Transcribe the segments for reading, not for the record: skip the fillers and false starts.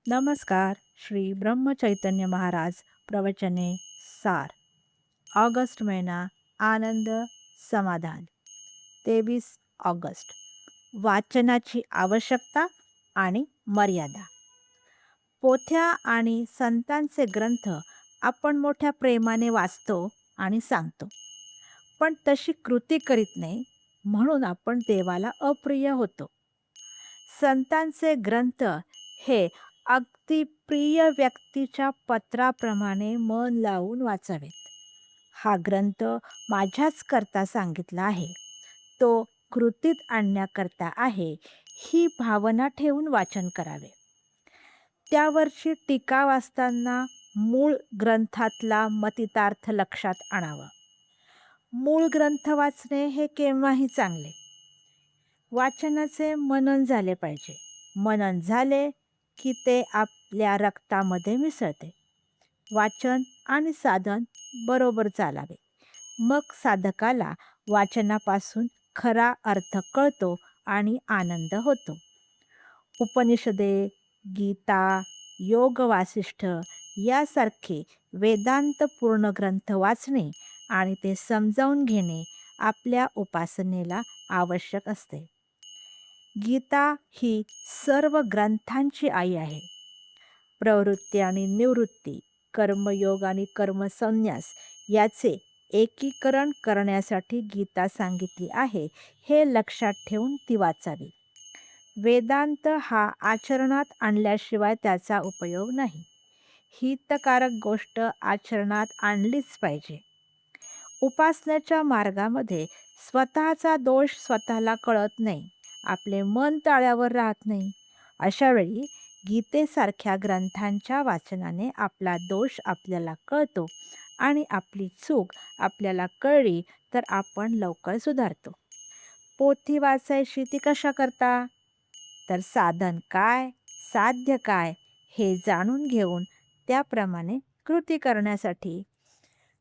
नमस्कार. श्री ब्रह्मचैतन्य महाराज प्रवचने सार. ऑगस्ट महिना. आनंद समाधान. 23 ऑगस्ट. वाचनाची आवश्यकता आणि मर्यादा. पोथ्या आणि संतांचे ग्रंथ आपण मोठ्या प्रेमाने वाचतो आणि सांगतो, पण तशी कृती करीत नाही, म्हणून आपण देवाला अप्रिय होतो. संतांचे ग्रंथ हे अगदी प्रिय व्यक्तीच्या पत्राप्रमाणे मन लावून वाचावेत. हा ग्रंथ माझ्याच करता सांगितला आहे, तो कृतीत आणण्याकरता आहे, ही भावना ठेवून वाचन करावे. त्यावरची टीका वाचताना मूळ ग्रंथातला मतितार्थ लक्षात आणावा. मूळ ग्रंथ वाचणे हे केव्हाही चांगले. वाचनाचे मनन झाले पाहिजे. मनन झाले की ते आपल्या रक्तामध्ये मिसळते. वाचन आणि साधन बरोबर चालावे. मग साधकाला वाचनापासून खरा अर्थ कळतो आणि आनंद होतो. उपनिषदे, गीता, योग वासिष्ठ यासारखे वेदांतपूर्ण ग्रंथ वाचणे आणि ते समजावून घेणे आपल्या उपासनेला आवश्यक असते. गीता ही सर्व ग्रंथांची आई आहे. प्रवृत्ती आणि निवृत्ती, कर्मयोग आणि कर्मसन्यास याचे एकीकरण करण्यासाठी गीता सांगितली आहे, हे लक्षात ठेवून ती वाचावी. वेदांत हा आचरणात आणल्याशिवाय त्याचा उपयोग नाही. हितकारक गोष्ट आचरणात आणलीच पाहिजे. उपासनेच्या मार्गामध्ये स्वतःचा दोष स्वतःला कळत नाही. आपले मन ताळ्यावर राहत नाही. अशा वेळी गीतेसारख्या ग्रंथांच्या वाचनाने आपला दोष आपल्याला कळतो आणि आपली चूक आपल्याला कळली तर आपण लवकर सुधारतो. पोथी वाचायची ती कशा करता? तर साधन काय, साध्य काय हे जाणून घेऊन त्याप्रमाणे कृती करण्यासाठी.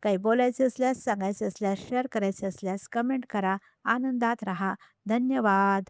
काही बोलायचे असल्यास, सांगायचे असल्यास, शेअर करायचे असल्यास कमेंट करा. आनंदात राहा. धन्यवाद.